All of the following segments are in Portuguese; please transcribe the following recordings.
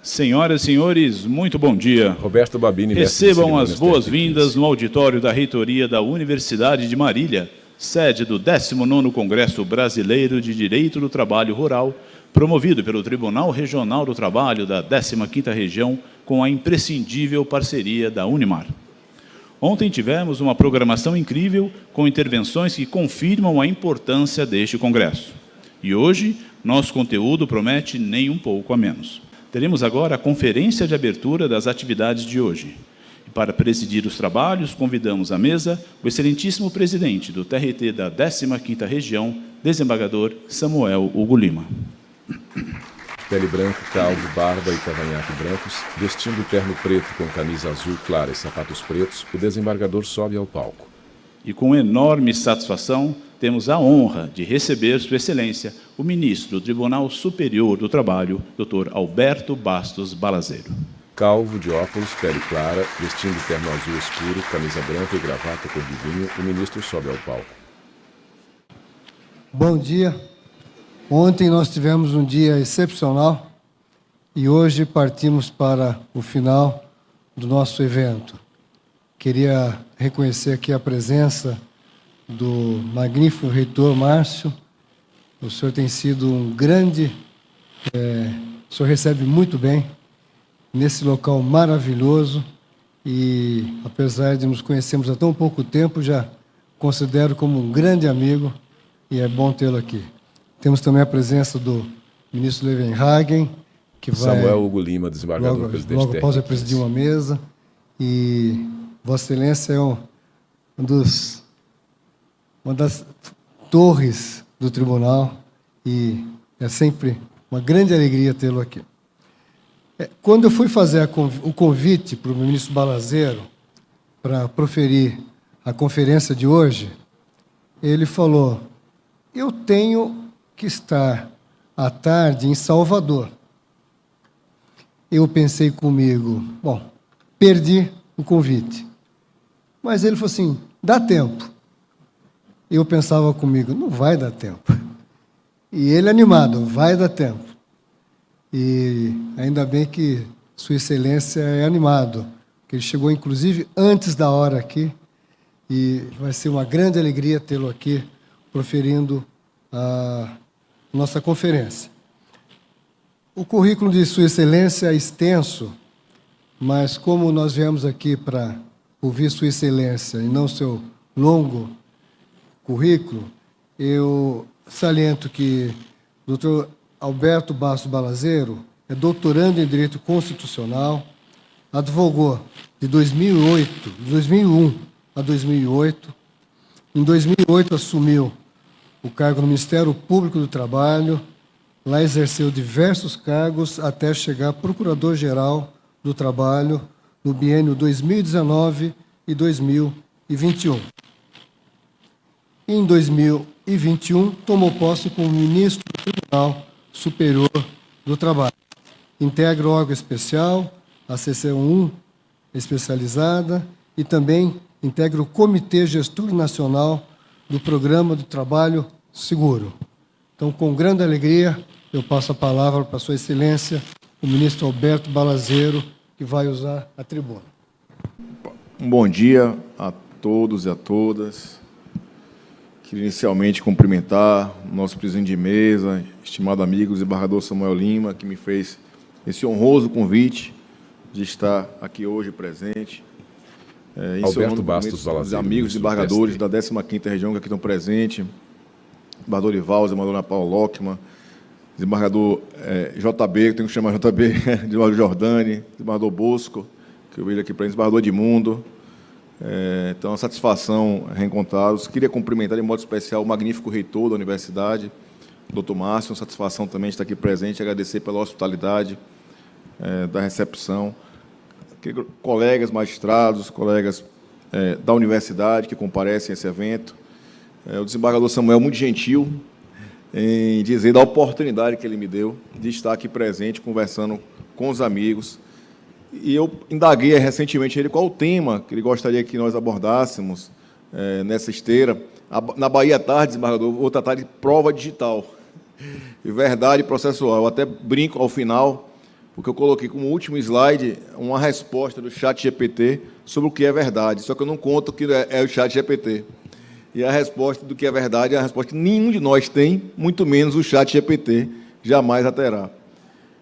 Senhoras e senhores, muito bom dia. Roberto Babini. Recebam as boas-vindas no auditório da Reitoria da Universidade de Marília, sede do 19º Congresso Brasileiro de Direito do Trabalho Rural, promovido pelo Tribunal Regional do Trabalho da 15ª Região, com a imprescindível parceria da Unimar. Ontem tivemos uma programação incrível, com intervenções que confirmam a importância deste congresso. E hoje, nosso conteúdo promete nem um pouco a menos. Teremos agora a conferência de abertura das atividades de hoje. E para presidir os trabalhos, convidamos à mesa o excelentíssimo presidente do TRT da 15ª Região, desembargador Samuel Hugo Lima. Pele branca, calvo, barba e cavanhaque brancos, vestindo terno preto com camisa azul clara e sapatos pretos, o desembargador sobe ao palco. E com enorme satisfação, temos a honra de receber Sua Excelência, o ministro do Tribunal Superior do Trabalho, Dr. Alberto Bastos Balazeiro. Calvo, de óculos, pele clara, vestindo terno azul escuro, camisa branca e gravata cor de vinho, o ministro sobe ao palco. Bom dia. Ontem nós tivemos um dia excepcional e hoje partimos para o final do nosso evento. Queria reconhecer aqui a presença do magnífico reitor Márcio. O senhor tem sido um grande... o senhor recebe muito bem nesse local maravilhoso e, apesar de nos conhecermos há tão pouco tempo, já considero como um grande amigo e é bom tê-lo aqui. Temos também a presença do ministro Leuvenhagen, que vai... Samuel Hugo Lima, desembargador do presidente. Logo após presidir uma mesa. E Vossa Excelência é uma das torres do tribunal e é sempre uma grande alegria tê-lo aqui. Quando eu fui fazer o convite para o ministro Balazeiro para proferir a conferência de hoje, ele falou: eu tenho que estar à tarde em Salvador. Eu pensei comigo, bom, perdi o convite. Mas ele falou assim, dá tempo. Eu pensava comigo, não vai dar tempo. E ele animado, vai dar tempo. E ainda bem que Sua Excelência é animado, que ele chegou, inclusive, antes da hora aqui, e vai ser uma grande alegria tê-lo aqui, proferindo a nossa conferência. O currículo de Sua Excelência é extenso, mas como nós viemos aqui para ouvir Sua Excelência e não seu longo currículo, eu saliento que o Dr. Alberto Bastos Balazeiro é doutorando em Direito Constitucional, advogou de 2001 a 2008. Em 2008 assumiu o cargo no Ministério Público do Trabalho. Lá exerceu diversos cargos até chegar a Procurador-Geral do Trabalho no biênio 2019 e 2021. Em 2021, tomou posse como ministro do Tribunal Superior do Trabalho. Integra o órgão especial, a CC1 especializada, e também integra o Comitê Gestor Nacional do Programa do Trabalho Seguro. Então, com grande alegria, eu passo a palavra para Sua Excelência, o ministro Alberto Balazeiro, que vai usar a tribuna. Um bom dia a todos e a todas. Queria inicialmente cumprimentar o nosso presidente de mesa, estimado amigo, o desembargador Samuel Lima, que me fez esse honroso convite de estar aqui hoje presente. Alberto Bastos Balazeiro, os amigos desembargadores da 15ª Região que aqui estão presentes, desembargador Ival, desembargador Ana Paula Lockman, desembargador JB, que tenho que chamar JB, desembargador Jordani, desembargador Bosco, que eu vejo aqui para desembargador Edmundo. Então, é uma satisfação reencontrá-los. Queria cumprimentar de modo especial o magnífico reitor da universidade, doutor Márcio, uma satisfação também estar aqui presente, agradecer pela hospitalidade da recepção. Colegas magistrados, colegas da universidade que comparecem a esse evento. O desembargador Samuel, muito gentil em dizer da oportunidade que ele me deu de estar aqui presente, conversando com os amigos. E eu indaguei recentemente ele qual o tema que ele gostaria que nós abordássemos nessa esteira. Na Bahia à tarde, desembargador, vou tratar de prova digital e verdade processual. Eu até brinco ao final, porque eu coloquei como último slide uma resposta do ChatGPT sobre o que é verdade, só que eu não conto o que é o ChatGPT. E a resposta do que é verdade é a resposta que nenhum de nós tem, muito menos o ChatGPT jamais a terá.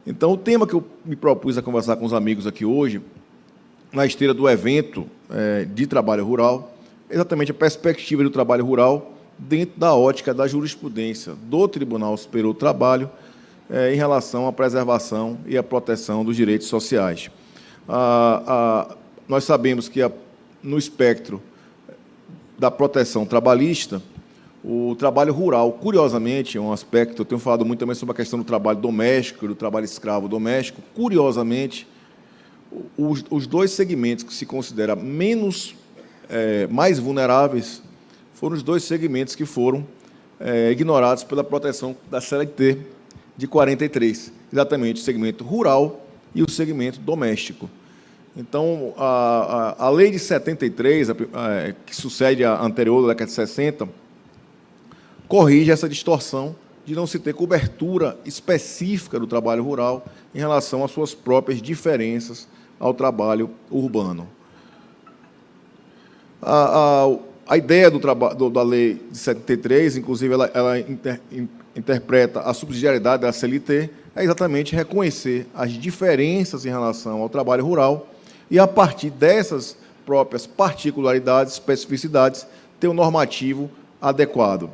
Então, o tema que eu me propus a conversar com os amigos aqui hoje, na esteira do evento de trabalho rural, é exatamente a perspectiva do trabalho rural dentro da ótica da jurisprudência do Tribunal Superior do Trabalho em relação à preservação e à proteção dos direitos sociais. Nós sabemos que, no espectro da proteção trabalhista, o trabalho rural, curiosamente, é um aspecto, eu tenho falado muito também sobre a questão do trabalho doméstico, do trabalho escravo doméstico, curiosamente, os dois segmentos que se consideram mais vulneráveis foram os dois segmentos que foram ignorados pela proteção da CLT de 43, exatamente o segmento rural e o segmento doméstico. Então, a lei de 73, que sucede à anterior, da década de 60, corrige essa distorção de não se ter cobertura específica do trabalho rural em relação às suas próprias diferenças ao trabalho urbano. A ideia da lei de 73, inclusive, ela interpreta a subsidiariedade da CLT, é exatamente reconhecer as diferenças em relação ao trabalho rural e, a partir dessas próprias particularidades, especificidades, ter um normativo adequado.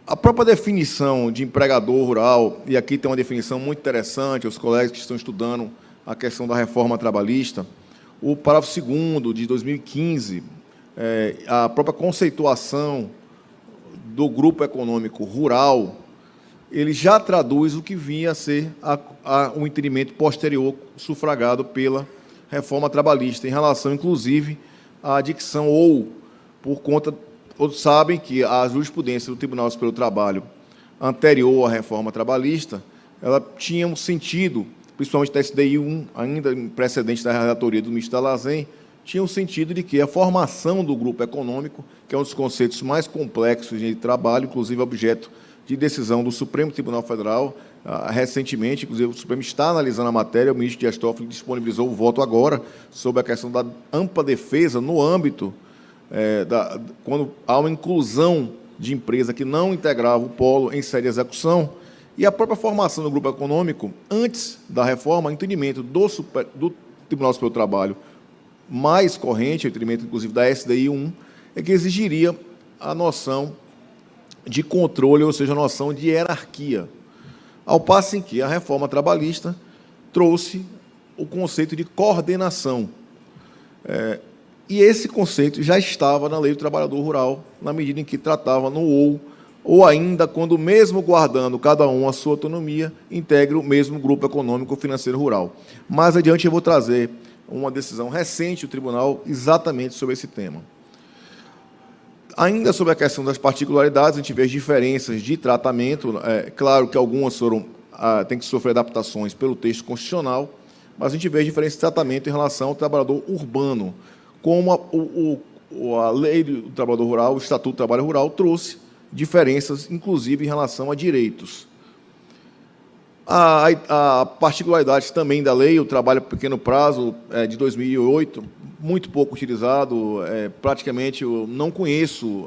A própria definição de empregador rural, e aqui tem uma definição muito interessante, os colegas que estão estudando a questão da reforma trabalhista, o parágrafo 2º de 2015, a própria conceituação do grupo econômico rural, ele já traduz o que vinha a ser um entendimento posterior sufragado pela reforma trabalhista, em relação, inclusive, à dicção ou, por conta, todos sabem que a jurisprudência do Tribunal Superior do Trabalho anterior à reforma trabalhista, ela tinha um sentido, principalmente da SDI 1, ainda em precedente da relatoria do ministro Dall'Azen, tinha um sentido de que a formação do grupo econômico, que é um dos conceitos mais complexos de trabalho, inclusive objeto de decisão do Supremo Tribunal Federal, recentemente, inclusive o Supremo está analisando a matéria, o ministro Dias Toffoli disponibilizou o voto agora sobre a questão da ampla defesa no âmbito, quando há uma inclusão de empresa que não integrava o polo em sede de execução, e a própria formação do grupo econômico, antes da reforma, o entendimento do Tribunal Superior do Trabalho mais corrente, o entendimento, inclusive, da SDI 1, é que exigiria a noção de controle, ou seja, a noção de hierarquia, ao passo em que a reforma trabalhista trouxe o conceito de coordenação. E esse conceito já estava na Lei do Trabalhador Rural, na medida em que tratava no ou ainda quando, mesmo guardando cada um a sua autonomia, integra o mesmo grupo econômico financeiro rural. Mais adiante eu vou trazer uma decisão recente do tribunal exatamente sobre esse tema. Ainda sobre a questão das particularidades, a gente vê as diferenças de tratamento. Claro que algumas têm que sofrer adaptações pelo texto constitucional, mas a gente vê as diferenças de tratamento em relação ao trabalhador urbano, como a Lei do Trabalhador Rural, o Estatuto do Trabalho Rural, trouxe diferenças, inclusive, em relação a direitos. A particularidade também da lei, o trabalho por pequeno prazo de 2008, muito pouco utilizado, praticamente eu não conheço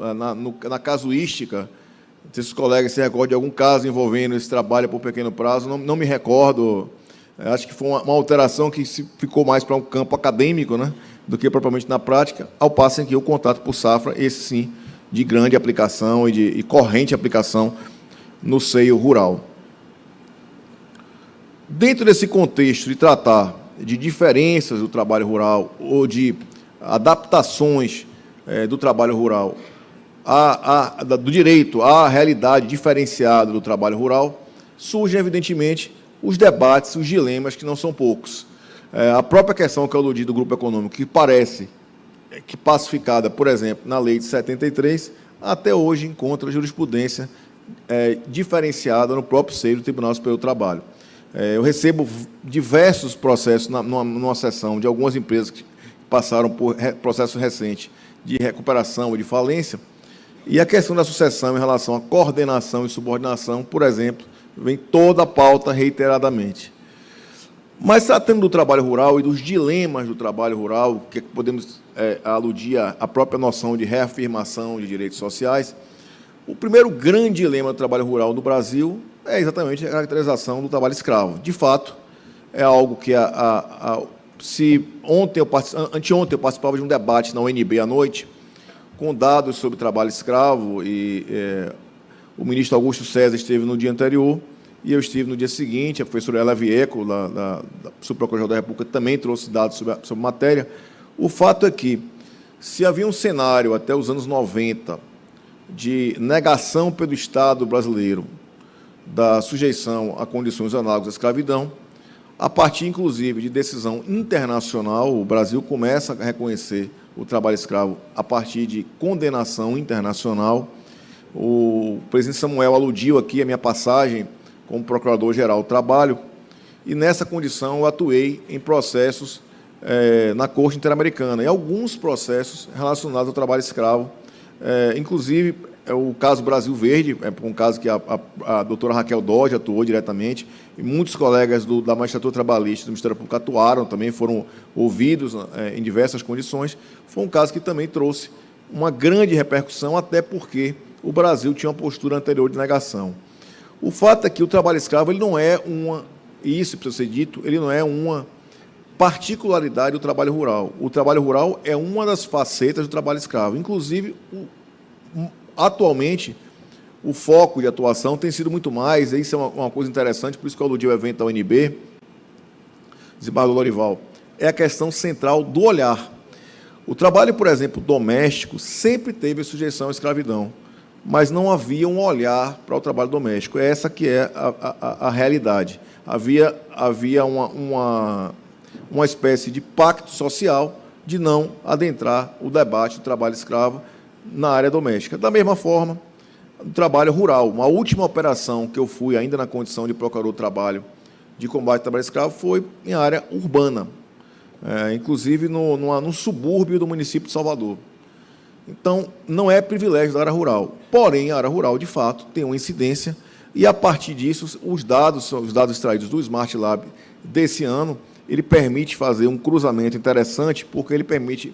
na casuística, não sei se os colegas se recordam de algum caso envolvendo esse trabalho por pequeno prazo, não me recordo, acho que foi uma alteração que ficou mais para um campo acadêmico, né, do que propriamente na prática, ao passo em que o contrato por safra, esse sim, de grande aplicação e corrente aplicação no seio rural. Dentro desse contexto de tratar de diferenças do trabalho rural ou de adaptações do trabalho rural do direito à realidade diferenciada do trabalho rural, surgem, evidentemente, os debates, os dilemas, que não são poucos. A própria questão que eu aludi do grupo econômico, que parece que pacificada, por exemplo, na lei de 73, até hoje encontra jurisprudência diferenciada no próprio seio do Tribunal Superior do Trabalho. Eu recebo diversos processos numa sessão de algumas empresas que passaram por processo recente de recuperação ou de falência, e a questão da sucessão em relação à coordenação e subordinação, por exemplo, vem toda a pauta reiteradamente. Mas tratando do trabalho rural e dos dilemas do trabalho rural, que podemos aludir à própria noção de reafirmação de direitos sociais, o primeiro grande dilema do trabalho rural no Brasil é exatamente a caracterização do trabalho escravo. De fato, é algo que anteontem eu participava de um debate na UNB à noite, com dados sobre trabalho escravo, e o ministro Augusto César esteve no dia anterior, e eu estive no dia seguinte. A professora Ela Vieco, da Subprocuradora da República, também trouxe dados sobre a matéria. O fato é que, se havia um cenário até os anos 90 de negação pelo Estado brasileiro da sujeição a condições análogas à escravidão, a partir, inclusive, de decisão internacional, o Brasil começa a reconhecer o trabalho escravo a partir de condenação internacional. O presidente Samuel aludiu aqui à minha passagem como Procurador-Geral do Trabalho, e nessa condição eu atuei em processos na Corte Interamericana, em alguns processos relacionados ao trabalho escravo, inclusive o caso Brasil Verde, um caso que a doutora Raquel Dodge atuou diretamente, e muitos colegas da magistratura trabalhista do Ministério Público atuaram, também foram ouvidos em diversas condições. Foi um caso que também trouxe uma grande repercussão, até porque o Brasil tinha uma postura anterior de negação. O fato é que o trabalho escravo ele não é e isso precisa ser dito, ele não é uma particularidade do trabalho rural. O trabalho rural é uma das facetas do trabalho escravo. Inclusive, atualmente, o foco de atuação tem sido muito mais, e isso é uma coisa interessante, por isso que eu aludi ao evento da UNB, desembargador Lorival, é a questão central do olhar. O trabalho, por exemplo, doméstico, sempre teve sujeição à escravidão, mas não havia um olhar para o trabalho doméstico. Essa que é a realidade. Havia uma espécie de pacto social de não adentrar o debate do trabalho escravo na área doméstica. Da mesma forma, o trabalho rural. Uma última operação que eu fui, ainda na condição de procurador do trabalho, de combate ao trabalho escravo, foi em área urbana, inclusive no subúrbio do município de Salvador. Então, não é privilégio da área rural. Porém, a área rural, de fato, tem uma incidência, e, a partir disso, os dados extraídos do Smart Lab desse ano, ele permite fazer um cruzamento interessante, porque ele permite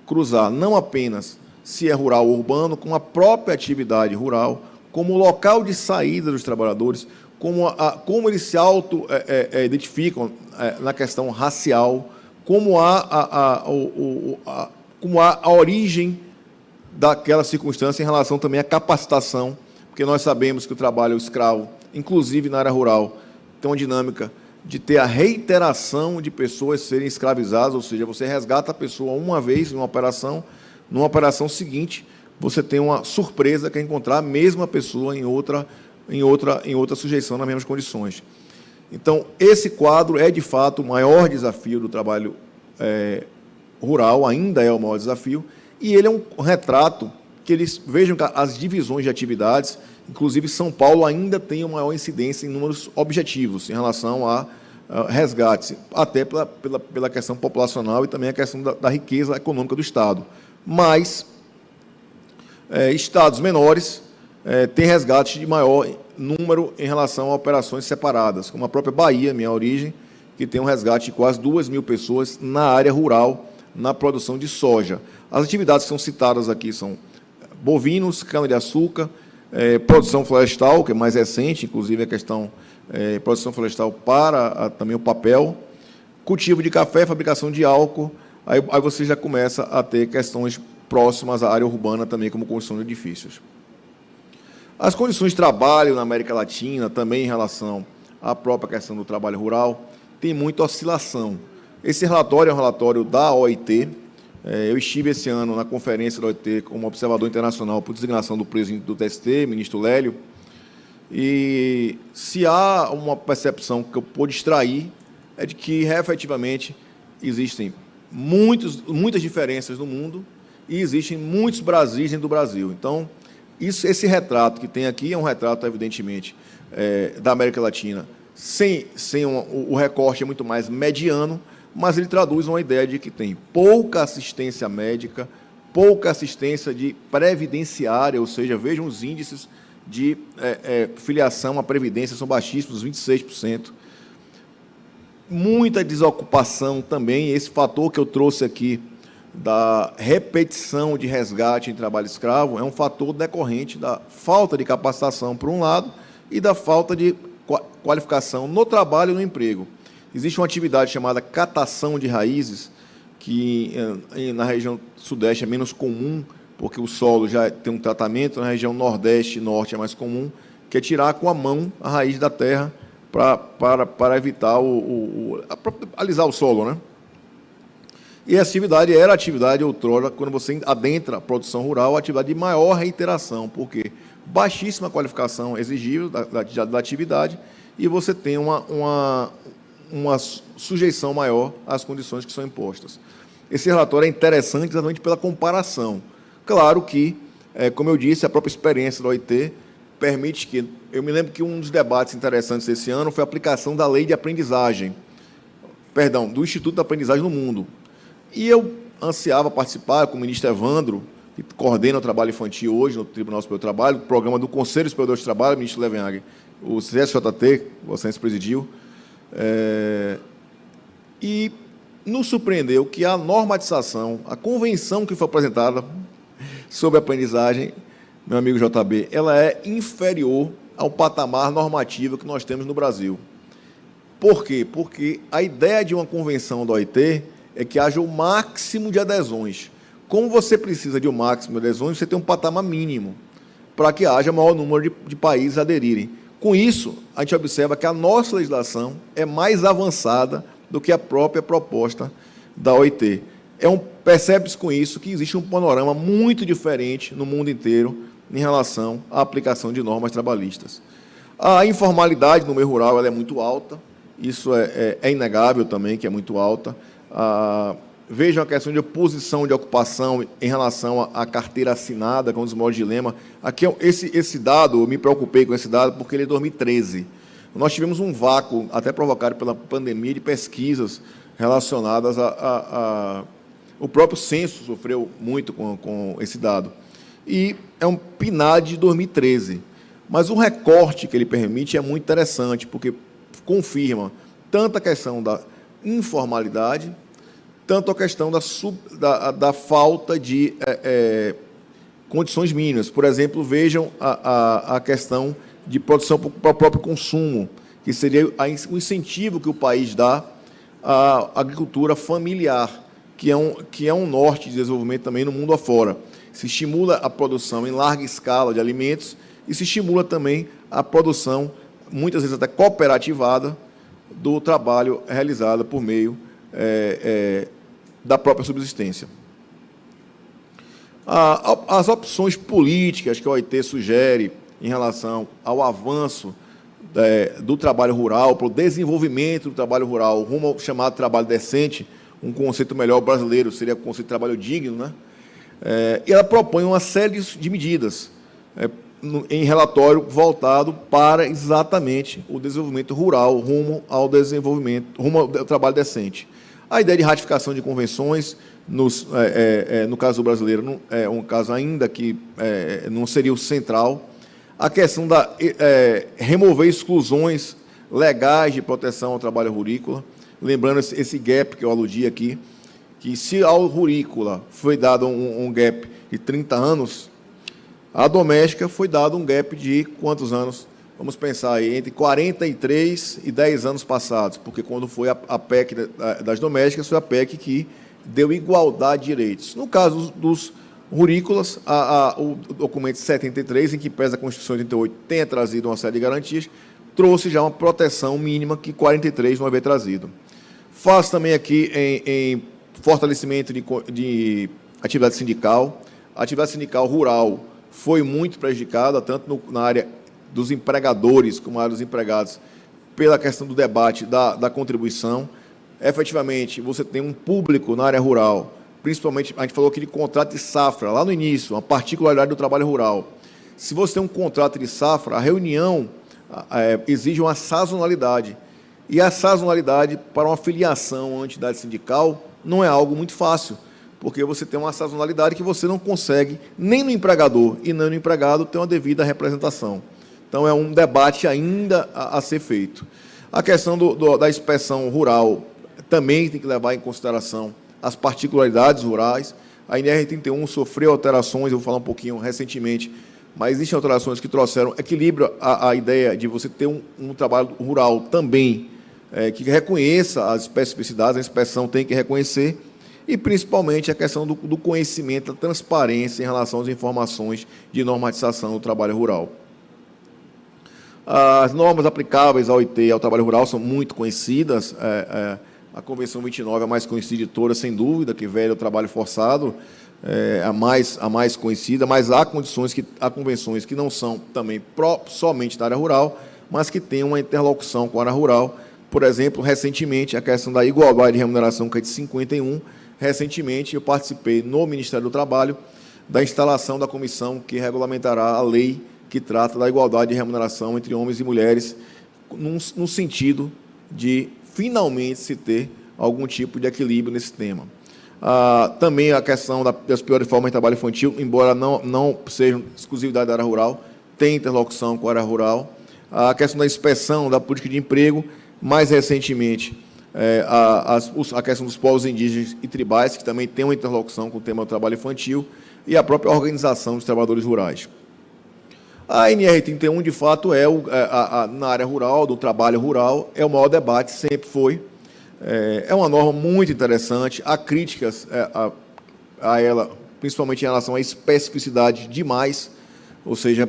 cruzar não apenas se é rural ou urbano, com a própria atividade rural, como local de saída dos trabalhadores, como eles se auto-identificam na questão racial, como há a origem daquela circunstância em relação também à capacitação, porque nós sabemos que o trabalho escravo, inclusive na área rural, tem uma dinâmica de ter a reiteração de pessoas serem escravizadas, ou seja, você resgata a pessoa uma vez em uma operação, numa operação seguinte, você tem uma surpresa que é encontrar a mesma pessoa em outra sujeição nas mesmas condições. Então, esse quadro é, de fato, o maior desafio do trabalho rural, ainda é o maior desafio, e ele é um retrato que eles vejam que as divisões de atividades, inclusive São Paulo ainda tem uma maior incidência em números objetivos em relação a resgates, até pela questão populacional e também a questão da riqueza econômica do Estado. Mas estados menores têm resgates de maior número em relação a operações separadas, como a própria Bahia, minha origem, que tem um resgate de quase 2.000 pessoas na área rural, na produção de soja. As atividades que são citadas aqui são bovinos, cana-de-açúcar, produção florestal, que é mais recente, inclusive a questão produção florestal para também o papel, cultivo de café, fabricação de álcool, aí você já começa a ter questões próximas à área urbana também, como construção de edifícios. As condições de trabalho na América Latina, também em relação à própria questão do trabalho rural, tem muita oscilação. Esse relatório é um relatório da OIT. Eu estive esse ano na conferência da OIT como observador internacional por designação do presidente do TST, ministro Lélio, e se há uma percepção que eu pude extrair é de que, efetivamente, existem muitas diferenças no mundo e existem muitos Brasis dentro do Brasil. Então, esse retrato que tem aqui é um retrato, evidentemente, da América Latina, o recorte é muito mais mediano, mas ele traduz uma ideia de que tem pouca assistência médica, pouca assistência de previdenciária, ou seja, vejam os índices de filiação à Previdência são baixíssimos, 26%. Muita desocupação também, esse fator que eu trouxe aqui, da repetição de resgate em trabalho escravo, é um fator decorrente da falta de capacitação, por um lado, e da falta de qualificação no trabalho e no emprego. Existe uma atividade chamada catação de raízes, que na região sudeste é menos comum, porque o solo já tem um tratamento, na região nordeste e norte é mais comum, que é tirar com a mão a raiz da terra para evitar alisar o solo, né? E essa atividade era a atividade outrora, quando você adentra a produção rural, a atividade de maior reiteração, porque baixíssima qualificação exigível da atividade e você tem uma sujeição maior às condições que são impostas. Esse relatório é interessante exatamente pela comparação. Claro que, como eu disse, a própria experiência da OIT permite que... Eu me lembro que um dos debates interessantes desse ano foi a aplicação da lei de aprendizagem, do Instituto da Aprendizagem no Mundo. E eu ansiava participar com o ministro Evandro, que coordena o trabalho infantil hoje no Tribunal Superior do Trabalho, do programa do Conselho Superior do Trabalho, o ministro Levenhagen, o CSJT, você presidiu, e nos surpreendeu que a normatização, a convenção que foi apresentada sobre a aprendizagem, meu amigo JB, ela é inferior ao patamar normativo que nós temos no Brasil. Por quê? Porque a ideia de uma convenção da OIT é que haja o máximo de adesões. Como você precisa de um máximo de adesões, você tem um patamar mínimo para que haja maior número de países aderirem. Com isso, a gente observa que a nossa legislação é mais avançada do que a própria proposta da OIT. Percebe-se com isso que existe um panorama muito diferente no mundo inteiro em relação à aplicação de normas trabalhistas. A informalidade no meio rural ela é muito alta, isso é inegável também, que é muito alta. Vejam a questão de posição de ocupação em relação à carteira assinada, que é um dos maiores dilemas. Aqui, esse dado, eu me preocupei com esse dado, porque ele é de 2013. Nós tivemos um vácuo, até provocado pela pandemia, de pesquisas relacionadas o próprio censo sofreu muito com esse dado. E é um PNAD de 2013. Mas o recorte que ele permite é muito interessante, porque confirma tanto a questão da informalidade, tanto a questão da falta de condições mínimas. Por exemplo, vejam a questão de produção para o próprio consumo, que seria o incentivo que o país dá à agricultura familiar, que é um norte de desenvolvimento também no mundo afora. Se estimula a produção em larga escala de alimentos e se estimula também a produção, muitas vezes até cooperativada, do trabalho realizado por meio da própria subsistência. As opções políticas que a OIT sugere em relação ao avanço do trabalho rural, para o desenvolvimento do trabalho rural, rumo ao chamado trabalho decente, um conceito melhor brasileiro seria o conceito de trabalho digno, né? E ela propõe uma série de medidas em relatório voltado para exatamente o desenvolvimento rural, rumo ao trabalho decente. A ideia de ratificação de convenções, no caso brasileiro, é um caso ainda que não seria o central. A questão da remover exclusões legais de proteção ao trabalho rurícola, lembrando esse gap que eu aludi aqui, que se ao rurícola foi dado um gap de 30 anos, a doméstica foi dado um gap de quantos anos? Vamos pensar aí, entre 43 e 10 anos passados, porque quando foi a PEC das domésticas, foi a PEC que deu igualdade de direitos. No caso dos rurícolas, o documento 73, em que pesa a Constituição de 88, tenha trazido uma série de garantias, trouxe já uma proteção mínima que 43 não havia trazido. Faço também aqui em fortalecimento de atividade sindical. A atividade sindical rural foi muito prejudicada, tanto na área dos empregadores como na área dos empregados, pela questão do debate da contribuição. Efetivamente, você tem um público na área rural, principalmente, a gente falou aqui de contrato de safra, lá no início, uma particularidade do trabalho rural. Se você tem um contrato de safra, a reunião exige uma sazonalidade. E a sazonalidade para uma filiação à entidade sindical não é algo muito fácil, porque você tem uma sazonalidade que você não consegue, nem no empregador e nem no empregado, ter uma devida representação. Então, é um debate ainda a ser feito. A questão da inspeção rural também tem que levar em consideração as particularidades rurais. A NR31 sofreu alterações, eu vou falar um pouquinho recentemente, mas existem alterações que trouxeram equilíbrio à ideia de você ter um trabalho rural também que reconheça as especificidades, a inspeção tem que reconhecer, e principalmente a questão do conhecimento, da transparência em relação às informações de normatização do trabalho rural. As normas aplicáveis ao IT e ao trabalho rural são muito conhecidas. A Convenção 29 é a mais conhecida de todas, sem dúvida, que vela o trabalho forçado, a mais conhecida, mas há convenções que não são também somente da área rural, mas que têm uma interlocução com a área rural. Por exemplo, recentemente, a questão da igualdade de remuneração, que é de 51, recentemente eu participei no Ministério do Trabalho da instalação da comissão que regulamentará a lei que trata da igualdade de remuneração entre homens e mulheres, no sentido de finalmente se ter algum tipo de equilíbrio nesse tema. Também a questão das piores formas de trabalho infantil, embora não seja exclusividade da área rural, tem interlocução com a área rural. A questão da inspeção da política de emprego, mais recentemente, a questão dos povos indígenas e tribais, que também tem uma interlocução com o tema do trabalho infantil, e a própria organização dos trabalhadores rurais. A NR31, de fato, na área rural, do trabalho rural, é o maior debate, sempre foi. É uma norma muito interessante, há críticas a ela, principalmente em relação à especificidade demais, ou seja,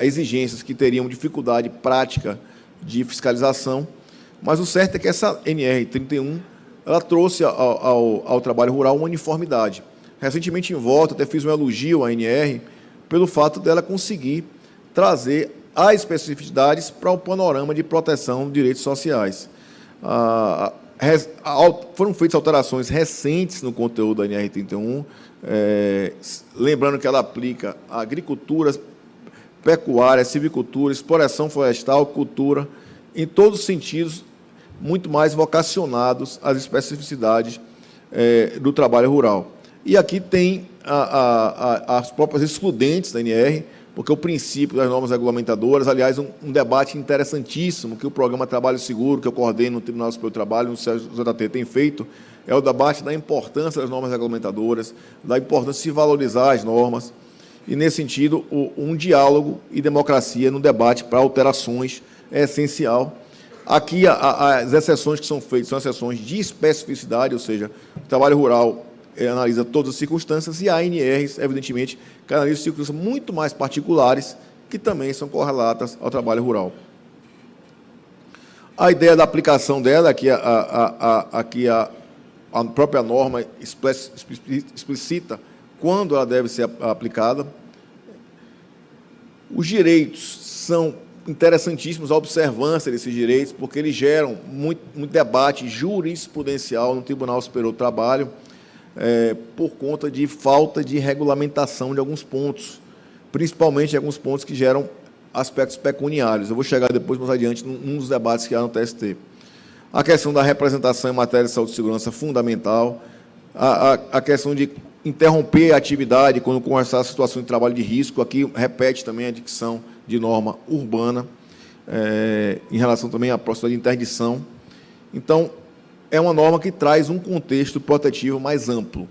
exigências que teriam dificuldade prática de fiscalização, mas o certo é que essa NR31 ela trouxe ao trabalho rural uma uniformidade. Recentemente, em volta, até fiz um elogio à NR pelo fato dela conseguir trazer as especificidades para o panorama de proteção de direitos sociais. Foram feitas alterações recentes no conteúdo da NR31, lembrando que ela aplica a agricultura, pecuária, silvicultura, exploração florestal, cultura, em todos os sentidos, muito mais vocacionados às especificidades do trabalho rural. E aqui tem as próprias excludentes da NR, porque o princípio das normas regulamentadoras, aliás, um debate interessantíssimo que o programa Trabalho Seguro, que eu coordeno no Tribunal Superior do Trabalho, no CJT, tem feito, é o debate da importância das normas regulamentadoras, da importância de se valorizar as normas, e, nesse sentido, um diálogo e democracia no debate para alterações é essencial. Aqui, as exceções que são feitas são exceções de especificidade, ou seja, o trabalho rural analisa todas as circunstâncias, e a ANRs, evidentemente, que analisa circunstâncias muito mais particulares, que também são correlatas ao trabalho rural. A ideia da aplicação dela, aqui a própria norma explicita quando ela deve ser aplicada. Os direitos são interessantíssimos, a observância desses direitos, porque eles geram muito debate jurisprudencial no Tribunal Superior do Trabalho, por conta de falta de regulamentação de alguns pontos, principalmente alguns pontos que geram aspectos pecuniários. Eu vou chegar depois, mais adiante, num dos debates que há no TST. A questão da representação em matéria de saúde e segurança fundamental, a questão de interromper a atividade quando começar a situação de trabalho de risco, aqui repete também a dicção de norma urbana, em relação também à possibilidade de interdição. Então, é uma norma que traz um contexto protetivo mais amplo.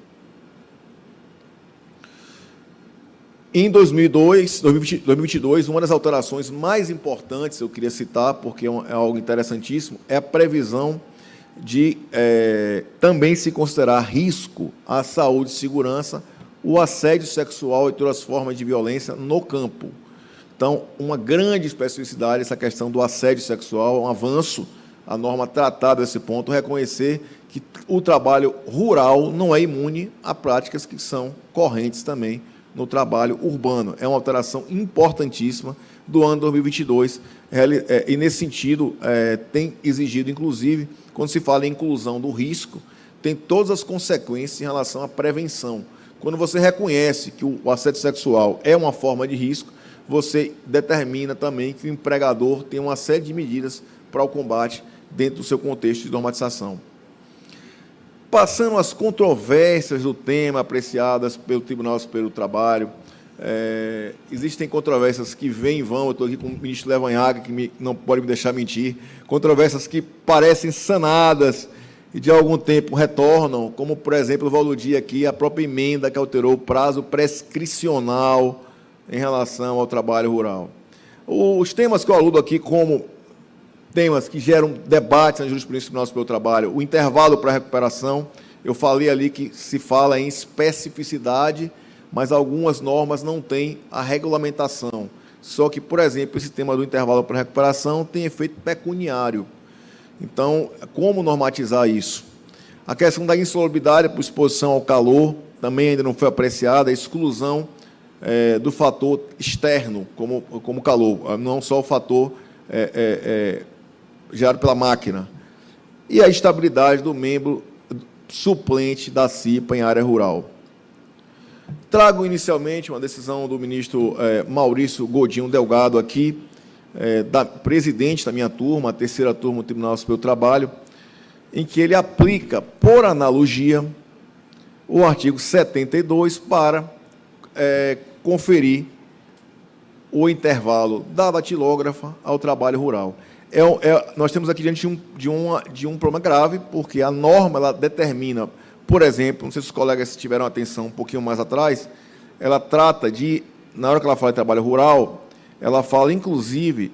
Em 2022, uma das alterações mais importantes, eu queria citar, porque é algo interessantíssimo, é a previsão de também se considerar risco à saúde e segurança o assédio sexual e todas as formas de violência no campo. Então, uma grande especificidade essa questão do assédio sexual, um avanço, a norma tratar desse ponto, reconhecer que o trabalho rural não é imune a práticas que são correntes também no trabalho urbano. É uma alteração importantíssima do ano 2022, e, nesse sentido, tem exigido, inclusive, quando se fala em inclusão do risco, tem todas as consequências em relação à prevenção. Quando você reconhece que o assédio sexual é uma forma de risco, você determina também que o empregador tem uma série de medidas para o combate dentro do seu contexto de normatização. Passando às controvérsias do tema apreciadas pelo Tribunal Superior do Trabalho, existem controvérsias que vêm e vão. Eu estou aqui com o ministro Levanhaga, que não pode me deixar mentir, controvérsias que parecem sanadas e de algum tempo retornam, como, por exemplo, eu vou aludir aqui a própria emenda que alterou o prazo prescricional em relação ao trabalho rural. Os temas que eu aludo aqui como temas que geram debates na jurisprudência do Tribunal Superior do Trabalho, o intervalo para a recuperação, eu falei ali que se fala em especificidade, mas algumas normas não têm a regulamentação. Só que, por exemplo, esse tema do intervalo para a recuperação tem efeito pecuniário. Então, como normatizar isso? A questão da insalubridade por exposição ao calor também ainda não foi apreciada, a exclusão do fator externo, como calor, não só o fator gerado pela máquina. E a estabilidade do membro suplente da CIPA em área rural. Trago inicialmente uma decisão do ministro Maurício Godinho Delgado aqui, presidente da minha turma, a terceira turma do Tribunal Superior do Trabalho, em que ele aplica, por analogia, o artigo 72 para conferir o intervalo da datilógrafa ao trabalho rural. Nós temos aqui diante de um problema grave, porque a norma ela determina, por exemplo, não sei se os colegas tiveram atenção um pouquinho mais atrás, ela trata de, na hora que ela fala de trabalho rural, ela fala, inclusive,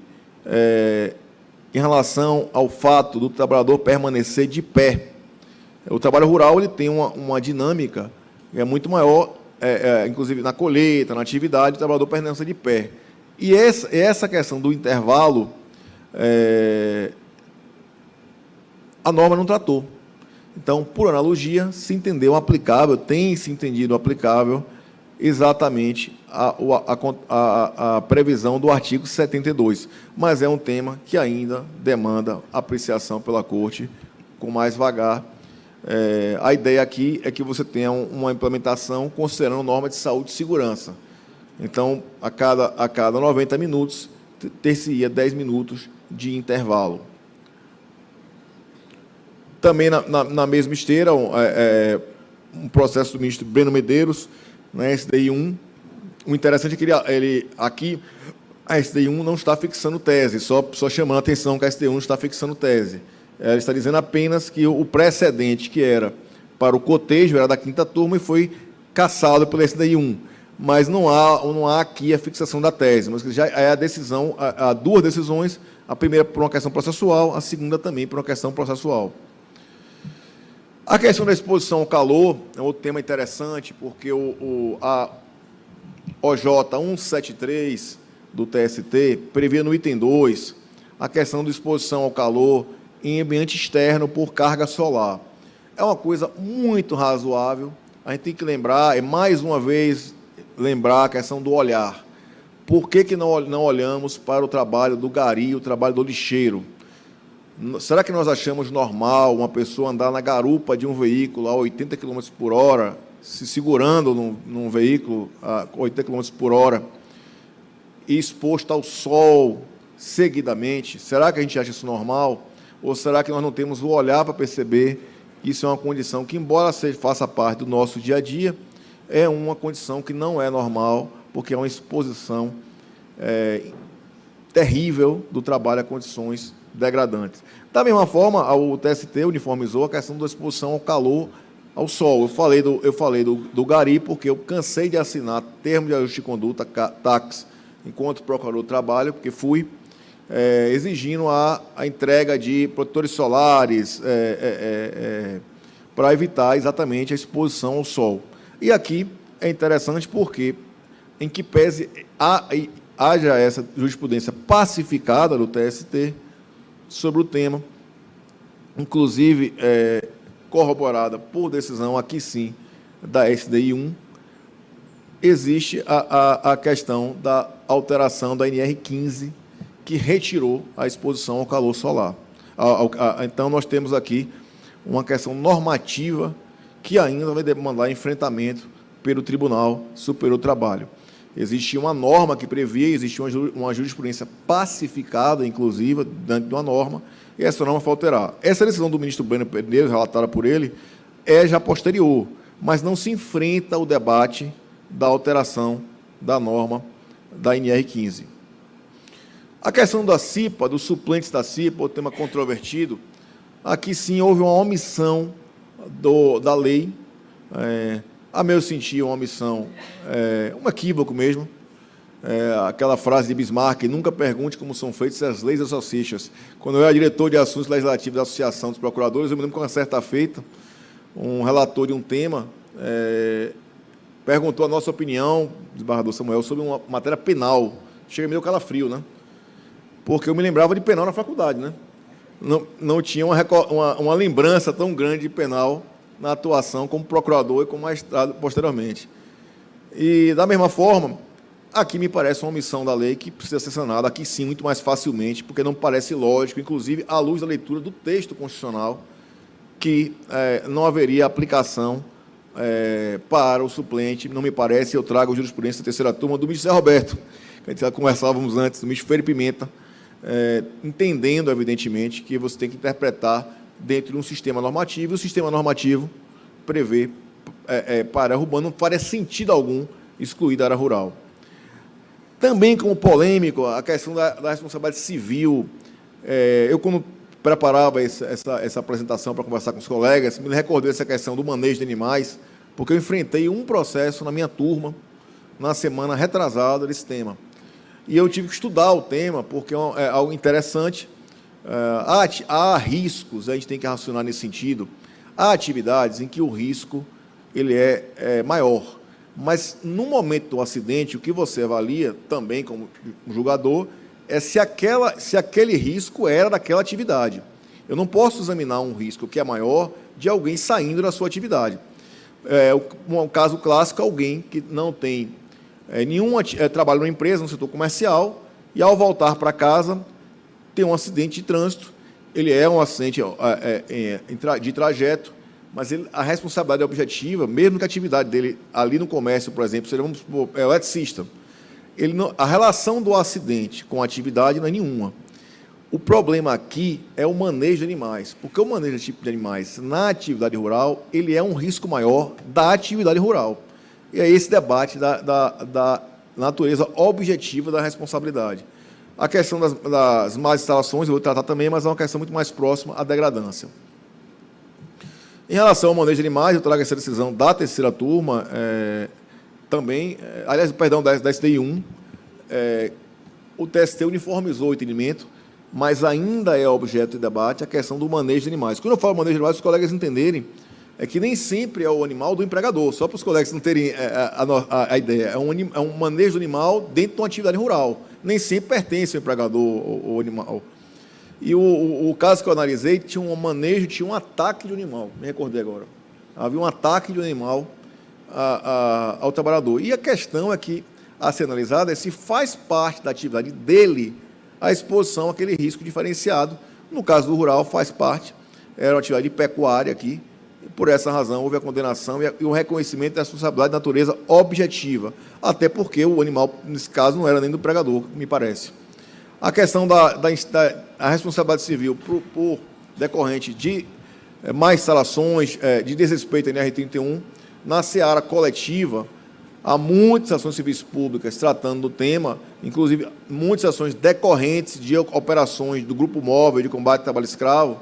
em relação ao fato do trabalhador permanecer de pé. O trabalho rural ele tem uma dinâmica que é muito maior, inclusive na colheita, na atividade, o trabalhador permanece de pé. E essa questão do intervalo, a norma não tratou. Então, por analogia, se entendeu aplicável, tem se entendido aplicável exatamente a previsão do artigo 72, mas é um tema que ainda demanda apreciação pela Corte com mais vagar. A ideia aqui é que você tenha uma implementação considerando norma de saúde e segurança. Então, a cada 90 minutos, ter-se-ia 10 minutos de intervalo. Também na mesma esteira, um processo do ministro Breno Medeiros, na SDI 1. O interessante é que aqui a SDI 1 não está fixando tese, só chamando a atenção que a SDI 1 não está fixando tese. Ela está dizendo apenas que o precedente, que era para o cotejo, era da quinta turma e foi cassado pela SDI 1. Mas não há aqui a fixação da tese, mas já é a decisão, há duas decisões, a primeira por uma questão processual, a segunda também por uma questão processual. A questão da exposição ao calor é outro tema interessante, porque a OJ 173 do TST prevê no item 2 a questão da exposição ao calor em ambiente externo por carga solar. É uma coisa muito razoável, a gente tem que lembrar, mais uma vez, lembrar a questão do olhar. Por que não olhamos para o trabalho do gari, o trabalho do lixeiro? Será que nós achamos normal uma pessoa andar na garupa de um veículo a 80 km por hora, se segurando num veículo a 80 km por hora, e exposto ao sol seguidamente? Será que a gente acha isso normal? Ou será que nós não temos o olhar para perceber que isso é uma condição que, embora faça parte do nosso dia a dia, é uma condição que não é normal, porque é uma exposição terrível do trabalho a condições degradantes. Da mesma forma, o TST uniformizou a questão da exposição ao calor, ao sol. Eu falei do gari, porque eu cansei de assinar termo de ajuste de conduta, TACs, enquanto procurador do trabalho, porque fui exigindo a entrega de protetores solares para evitar exatamente a exposição ao sol. E aqui é interessante porque, em que pese haja essa jurisprudência pacificada do TST sobre o tema, inclusive corroborada por decisão, aqui sim, da SDI 1, existe a questão da alteração da NR 15, que retirou a exposição ao calor solar. Então, nós temos aqui uma questão normativa que ainda vai demandar enfrentamento pelo Tribunal Superior do Trabalho. Existia uma norma que previa, existia uma jurisprudência pacificada, inclusive, dentro de uma norma, e essa norma foi alterar. Essa decisão do ministro Breno Medeiros, relatada por ele, é já posterior, mas não se enfrenta o debate da alteração da norma da NR15. A questão da CIPA, dos suplentes da CIPA, o tema controvertido, aqui sim houve uma omissão da lei, a meu sentir, uma omissão, um equívoco mesmo, aquela frase de Bismarck: nunca pergunte como são feitas as leis das salsichas. Quando eu era diretor de assuntos legislativos da Associação dos Procuradores, eu me lembro que, uma certa feita, um relator de um tema perguntou a nossa opinião, desembargador Samuel, sobre uma matéria penal. Chega meio calafrio, né? Porque eu me lembrava de penal na faculdade, né? Não tinha uma lembrança tão grande de penal na atuação como procurador e como magistrado posteriormente. E, da mesma forma, aqui me parece uma omissão da lei que precisa ser sanada, aqui sim, muito mais facilmente, porque não parece lógico, inclusive à luz da leitura do texto constitucional, que não haveria aplicação para o suplente. Não me parece. Eu trago a jurisprudência da terceira turma do ministro Zé Roberto, que a gente já conversávamos antes, do ministro Feira Pimenta, entendendo, evidentemente, que você tem que interpretar dentro de um sistema normativo, e o sistema normativo prevê para a área urbana, não faria sentido algum excluir da área rural. Também, como polêmico, a questão da responsabilidade civil. Eu, quando preparava essa apresentação para conversar com os colegas, me recordei dessa questão do manejo de animais, porque eu enfrentei um processo na minha turma, na semana retrasada, desse tema. E eu tive que estudar o tema, porque é algo interessante. Há riscos, a gente tem que racionar nesse sentido. Há atividades em que o risco ele é maior. Mas, no momento do acidente, o que você avalia, também como julgador, é se aquele risco era daquela atividade. Eu não posso examinar um risco que é maior de alguém saindo da sua atividade. Um caso clássico: alguém que não tem nenhum trabalho numa empresa, no setor comercial, e, ao voltar para casa, tem um acidente de trânsito. Ele é um acidente de trajeto, mas a responsabilidade é objetiva, mesmo que a atividade dele ali no comércio, por exemplo, seja, vamos supor, eletricista. A relação do acidente com a atividade não é nenhuma. O problema aqui é o manejo de animais, porque o manejo de animais na atividade rural ele é um risco maior da atividade rural. E é esse debate da natureza objetiva da responsabilidade. A questão das más instalações eu vou tratar também, mas é uma questão muito mais próxima à degradância. Em relação ao manejo de animais, eu trago essa decisão da terceira turma, também, aliás, perdão, da STI 1, o TST uniformizou o entendimento, mas ainda é objeto de debate a questão do manejo de animais. Quando eu falo manejo de animais, os colegas entenderem que nem sempre é o animal do empregador, só para os colegas não terem a ideia. É um manejo do animal dentro de uma atividade rural. Nem sempre pertence ao empregador o animal. E o caso que eu analisei tinha um manejo, tinha um ataque de animal, me recordei agora. Havia um ataque de animal ao trabalhador. E a questão a ser analisada é se faz parte da atividade dele a exposição àquele risco diferenciado. No caso do rural, faz parte, era uma atividade de pecuária aqui, e por essa razão houve a condenação e o reconhecimento da responsabilidade de natureza objetiva, até porque o animal, nesse caso, não era nem do empregador, me parece. A questão da responsabilidade civil por decorrente de mais instalações, de desrespeito à NR31, na seara coletiva, há muitas ações civis públicas tratando do tema, inclusive muitas ações decorrentes de operações do Grupo Móvel de Combate ao Trabalho Escravo,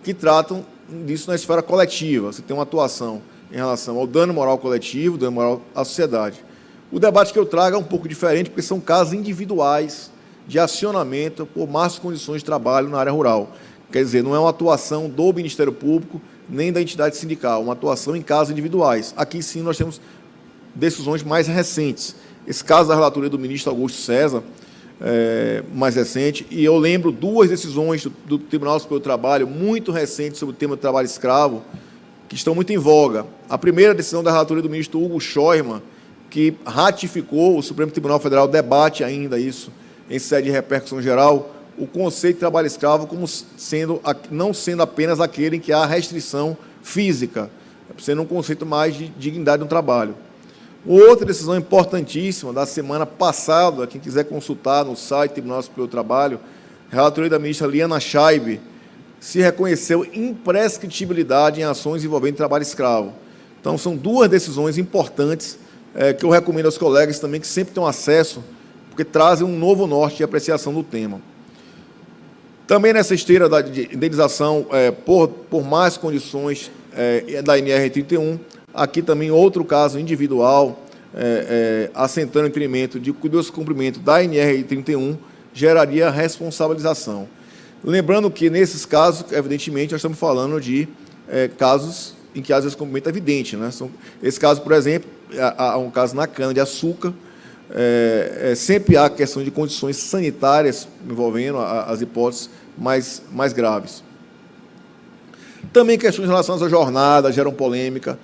que tratam disso na esfera coletiva. Você tem uma atuação em relação ao dano moral coletivo, dano moral à sociedade. O debate que eu trago é um pouco diferente, porque são casos individuais de acionamento por más condições de trabalho na área rural. Quer dizer, não é uma atuação do Ministério Público nem da entidade sindical, uma atuação em casos individuais. Aqui, sim, nós temos decisões mais recentes. Esse caso da relatoria do ministro Augusto César, mais recente, e eu lembro duas decisões do Tribunal Superior do Trabalho, muito recentes, sobre o tema do trabalho escravo, que estão muito em voga. A primeira decisão da relatoria do ministro Hugo Scheuermann, que ratificou, o Supremo Tribunal Federal debate ainda isso, em sede de repercussão geral, o conceito de trabalho escravo como não sendo apenas aquele em que há restrição física, sendo um conceito mais de dignidade no trabalho. Outra decisão importantíssima da semana passada, quem quiser consultar no site do Tribunal Superior do Trabalho, relatoria da ministra Liana Scheibe, se reconheceu imprescritibilidade em ações envolvendo trabalho escravo. Então, são duas decisões importantes que eu recomendo aos colegas também que sempre tenham acesso, porque trazem um novo norte de apreciação do tema. Também nessa esteira da indenização por más condições da NR 31, aqui também outro caso individual, assentando o impedimento de descumprimento da NR 31, geraria responsabilização. Lembrando que, nesses casos, evidentemente, nós estamos falando de casos em que, às vezes, o descumprimento é evidente, né? Esse caso, por exemplo, há um caso na cana-de-açúcar, sempre há questão de condições sanitárias envolvendo as hipóteses mais graves. Também questões relacionadas à jornada geram polêmica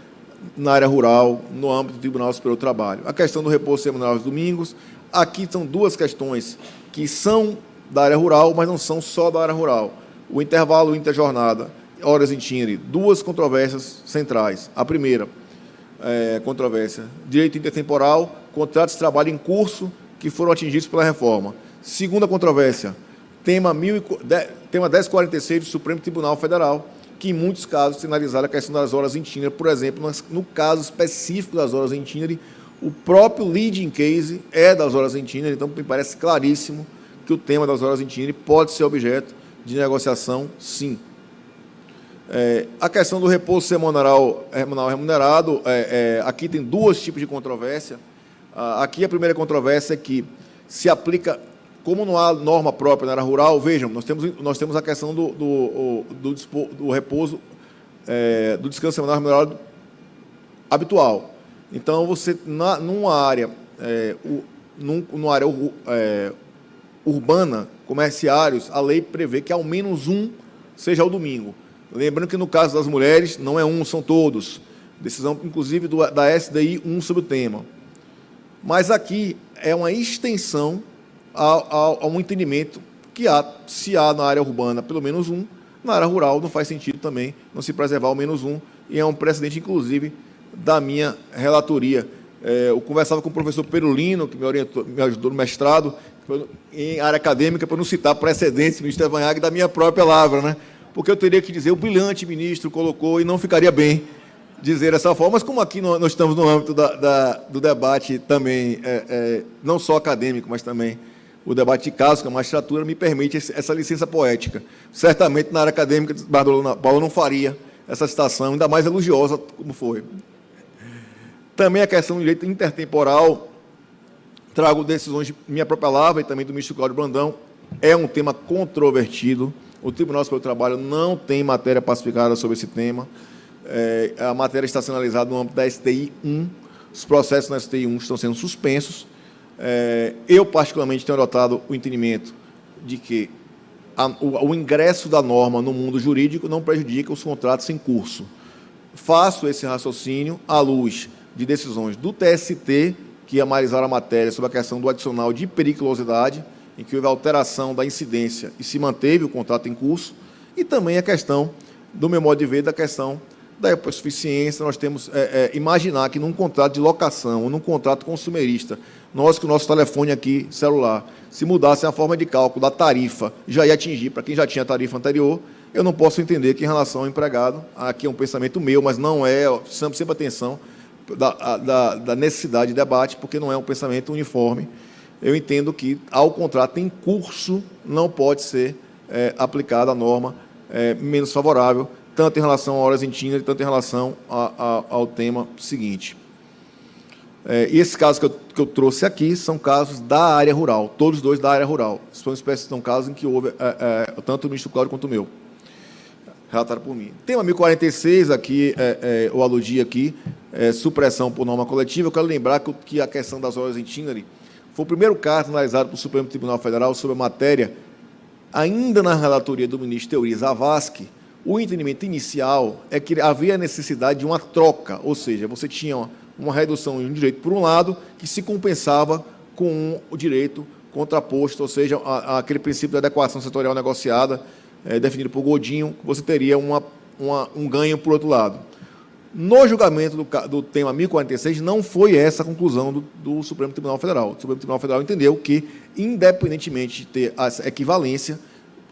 na área rural, no âmbito do Tribunal Superior do Trabalho. A questão do repouso semanal aos domingos, aqui são duas questões que são da área rural, mas não são só da área rural. O intervalo interjornada, horas itinerárias, duas controvérsias centrais. A primeira controvérsia, direito intertemporal, contratos de trabalho em curso que foram atingidos pela reforma. Segunda controvérsia, tema 1046 do Supremo Tribunal Federal, que em muitos casos sinalizaram a questão das horas itinerárias. Por exemplo, no caso específico das horas itinerárias, o próprio leading case é das horas itinerárias, então me parece claríssimo que o tema das horas itinerárias pode ser objeto de negociação, sim. A questão do repouso semanal remunerado, aqui tem dois tipos de controvérsia. Aqui a primeira controvérsia é que se aplica, como não há norma própria na área rural, vejam, nós temos a questão do repouso, do descanso semanal remunerado habitual. Então, você, numa área urbana, comerciários, a lei prevê que ao menos um seja ao domingo. Lembrando que, no caso das mulheres, não é um, são todos. Decisão, inclusive, da SDI 1 sobre o tema. Mas aqui é uma extensão a um entendimento que se há na área urbana pelo menos um, na área rural não faz sentido também não se preservar ao menos um, e é um precedente, inclusive, da minha relatoria. Eu conversava com o professor Perulino, que me ajudou no mestrado, em área acadêmica, para não citar precedentes, ministro Evanhag, da minha própria palavra, né? Porque eu teria que dizer, o brilhante ministro colocou, e não ficaria bem dizer dessa forma, mas como aqui nós estamos no âmbito do debate também, não só acadêmico, mas também o debate de casos, que a magistratura me permite essa licença poética. Certamente, na área acadêmica, Bardolona Paula não faria essa citação, ainda mais elogiosa como foi. Também a questão do direito intertemporal, trago decisões de minha própria palavra e também do ministro Cláudio Brandão, é um tema controvertido. O Tribunal Superior do Trabalho não tem matéria pacificada sobre esse tema. A matéria está sendo analisada no âmbito da STI 1, os processos na STI 1 estão sendo suspensos. Eu, particularmente, tenho adotado o entendimento de que o ingresso da norma no mundo jurídico não prejudica os contratos em curso. Faço esse raciocínio à luz de decisões do TST, que analisaram a matéria sobre a questão do adicional de periculosidade, em que houve alteração da incidência e se manteve o contrato em curso, e também a questão, do meu modo de ver, da questão da hipossuficiência. Nós temos imaginar que num contrato de locação ou num contrato consumerista, nós com o nosso telefone aqui, celular, se mudasse a forma de cálculo da tarifa, já ia atingir, para quem já tinha a tarifa anterior, eu não posso entender que, em relação ao empregado, aqui é um pensamento meu, mas não é, sempre atenção, da necessidade de debate, porque não é um pensamento uniforme. Eu entendo que, ao contrato em curso, não pode ser aplicada a norma menos favorável, tanto em relação a horas itinerárias, tanto em relação ao tema seguinte. E esses casos que eu trouxe aqui são casos da área rural, todos dois da área rural. São casos em que houve tanto o ministro Cláudio quanto o meu, relatado por mim. Tema 1046, aqui, eu aludi aqui, supressão por norma coletiva. Eu quero lembrar que a questão das horas itinerárias foi o primeiro caso analisado pelo Supremo Tribunal Federal sobre a matéria, ainda na relatoria do ministro Teori Zavascki. O entendimento inicial é que havia necessidade de uma troca, ou seja, você tinha uma redução de um direito por um lado, que se compensava com o direito contraposto, ou seja, aquele princípio da adequação setorial negociada, definido por Godinho, você teria um ganho por outro lado. No julgamento do tema 1046, não foi essa a conclusão do Supremo Tribunal Federal. O Supremo Tribunal Federal entendeu que, independentemente de ter a equivalência,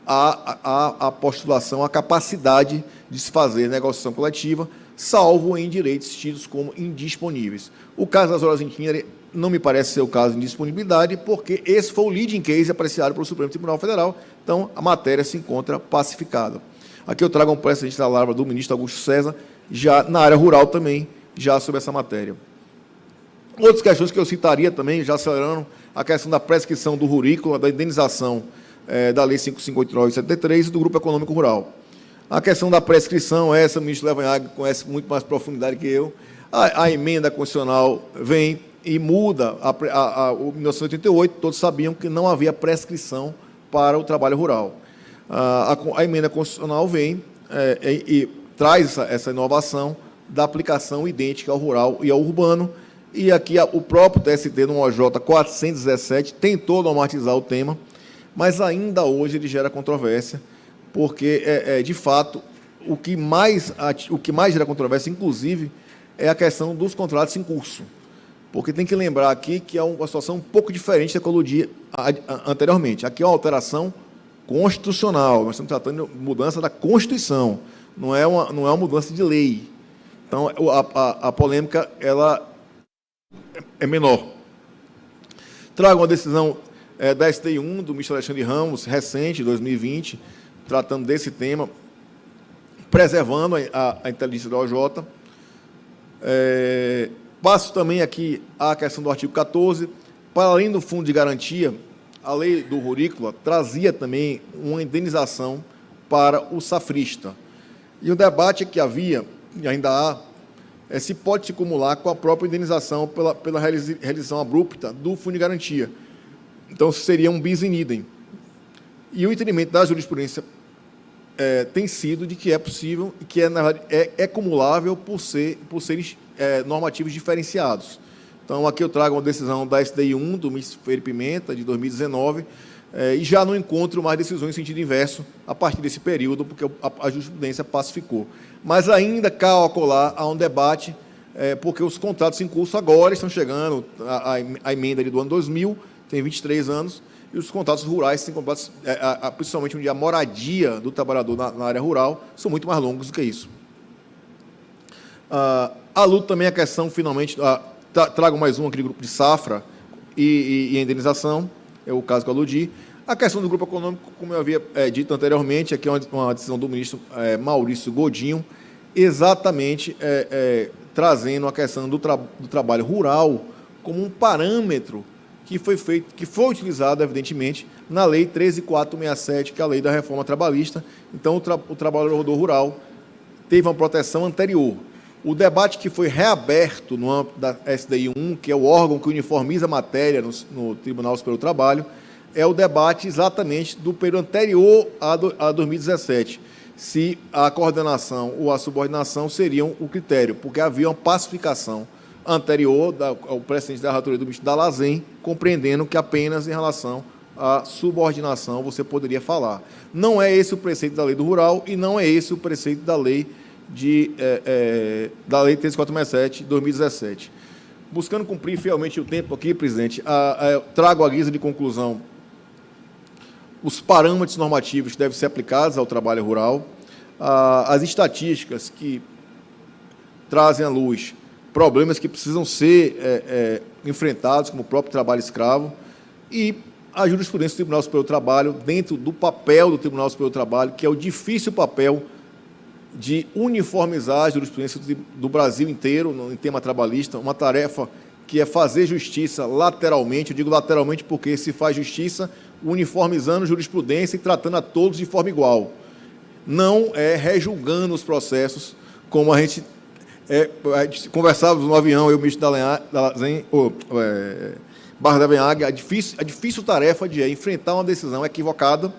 a postulação, a capacidade de se fazer negociação coletiva, salvo em direitos tidos como indisponíveis. O caso das horas itinerárias não me parece ser o caso de indisponibilidade, porque esse foi o leading case apreciado pelo Supremo Tribunal Federal, então a matéria se encontra pacificada. Aqui eu trago um precedente da palavra do ministro Augusto César, já na área rural também, já sobre essa matéria. Outras questões que eu citaria também, já acelerando, a questão da prescrição do rurículo, da indenização da Lei 5.589/73 e do Grupo Econômico Rural. A questão da prescrição, essa o ministro Levanhag conhece muito mais profundidade que eu. A emenda constitucional vem e muda o 1988, todos sabiam que não havia prescrição para o trabalho rural. A emenda constitucional vem e traz essa inovação da aplicação idêntica ao rural e ao urbano, e aqui o próprio TST, no OJ 417, tentou normatizar o tema, mas ainda hoje ele gera controvérsia, porque, de fato, o que mais gera controvérsia, inclusive, é a questão dos contratos em curso. Porque tem que lembrar aqui que é uma situação um pouco diferente da que eu aludi anteriormente. Aqui é uma alteração constitucional, nós estamos tratando de mudança da Constituição, não é uma mudança de lei. Então, a polêmica ela é menor. Trago uma decisão da STI 1, do ministro Alexandre Ramos, recente, 2020, tratando desse tema, preservando a inteligência da OJ. Passo também aqui a questão do artigo 14. Para além do fundo de garantia, a lei do rurícola trazia também uma indenização para o safrista. E o debate que havia, e ainda há, se pode se acumular com a própria indenização pela realização abrupta do fundo de garantia. Então, seria um bis in idem. E o entendimento da jurisprudência tem sido de que é possível, e que, na verdade, é cumulável por serem normativos diferenciados. Então, aqui eu trago uma decisão da SDI 1, do ministro Felipe Pimenta, de 2019, e já não encontro mais decisões em sentido inverso a partir desse período, porque a jurisprudência pacificou. Mas ainda cá ou acolá há um debate, porque os contratos em curso agora estão chegando, a emenda do ano 2000, tem 23 anos, e os contratos rurais, principalmente onde a moradia do trabalhador na área rural, são muito mais longos do que isso. A luta também a questão, finalmente, trago mais um aqui do grupo de safra e indenização, é o caso que eu aludi. A questão do grupo econômico, como eu havia dito anteriormente, aqui é uma decisão do ministro Maurício Godinho, exatamente trazendo a questão do trabalho rural como um parâmetro que foi utilizado, evidentemente, na Lei 13.467, que é a lei da reforma trabalhista. Então, o trabalhador rural teve uma proteção anterior. O debate que foi reaberto no âmbito da SDI 1, que é o órgão que uniformiza a matéria no Tribunal Superior do Trabalho, é o debate exatamente do período anterior a 2017, se a coordenação ou a subordinação seriam o critério, porque havia uma pacificação anterior ao presidente da relatoria do ministro Dalazen, compreendendo que apenas em relação à subordinação você poderia falar. Não é esse o preceito da lei do rural e não é esse o preceito da lei da Lei 13.467, de 2017. Buscando cumprir fielmente o tempo aqui, presidente, trago à guisa de conclusão os parâmetros normativos que devem ser aplicados ao trabalho rural, as estatísticas que trazem à luz problemas que precisam ser enfrentados, como o próprio trabalho escravo, e a jurisprudência do Tribunal Superior do Trabalho, dentro do papel do Tribunal Superior do Trabalho, que é o difícil papel de uniformizar a jurisprudência do Brasil inteiro em tema trabalhista, uma tarefa que é fazer justiça lateralmente. Eu digo lateralmente porque se faz justiça uniformizando jurisprudência e tratando a todos de forma igual. Não é rejulgando os processos, como a gente conversávamos no avião, eu, o ministro Barra da Venhag, a difícil tarefa de enfrentar uma decisão equivocada,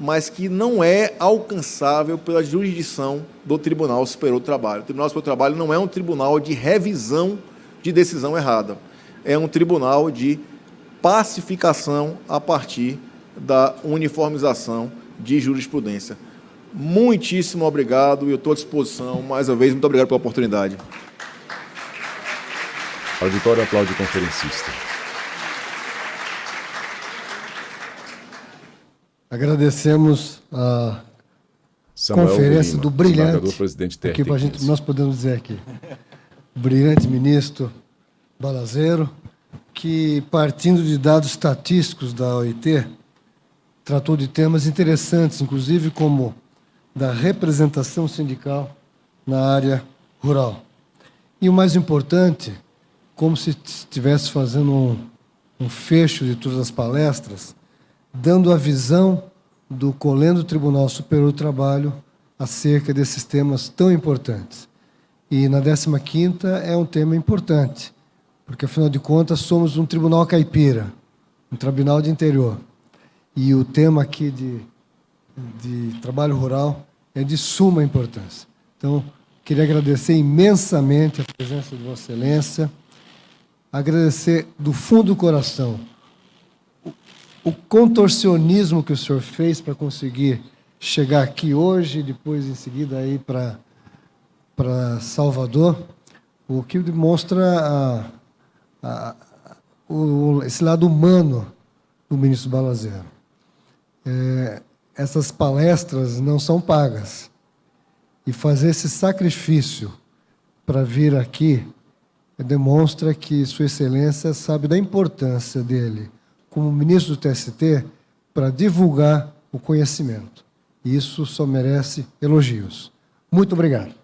mas que não é alcançável pela jurisdição do Tribunal Superior do Trabalho. O Tribunal Superior do Trabalho não é um tribunal de revisão de decisão errada, é um tribunal de pacificação a partir da uniformização de jurisprudência. Muitíssimo obrigado e eu estou à disposição. Mais uma vez, muito obrigado pela oportunidade. O auditório aplaude o conferencista. agradecemos a Samuel conferência Lima, do brilhante, desembargador-presidente aqui para TRT-15. nós podemos dizer aqui, o brilhante ministro Balazeiro, que, partindo de dados estatísticos da OIT, tratou de temas interessantes, inclusive como da representação sindical na área rural. E o mais importante, como se estivesse fazendo um fecho de todas as palestras, dando a visão do Colendo Tribunal Superior do Trabalho acerca desses temas tão importantes. E na 15ª é um tema importante, porque, afinal de contas, somos um tribunal caipira, um tribunal de interior. E o tema aqui de trabalho rural é de suma importância. Então, queria agradecer imensamente a presença de Vossa Excelência, agradecer do fundo do coração o contorcionismo que o senhor fez para conseguir chegar aqui hoje e depois, em seguida, aí para Salvador, o que demonstra esse lado humano do ministro Balazeiro. Essas palestras não são pagas. E fazer esse sacrifício para vir aqui demonstra que Sua Excelência sabe da importância dele, como ministro do TST, para divulgar o conhecimento. E isso só merece elogios. Muito obrigado.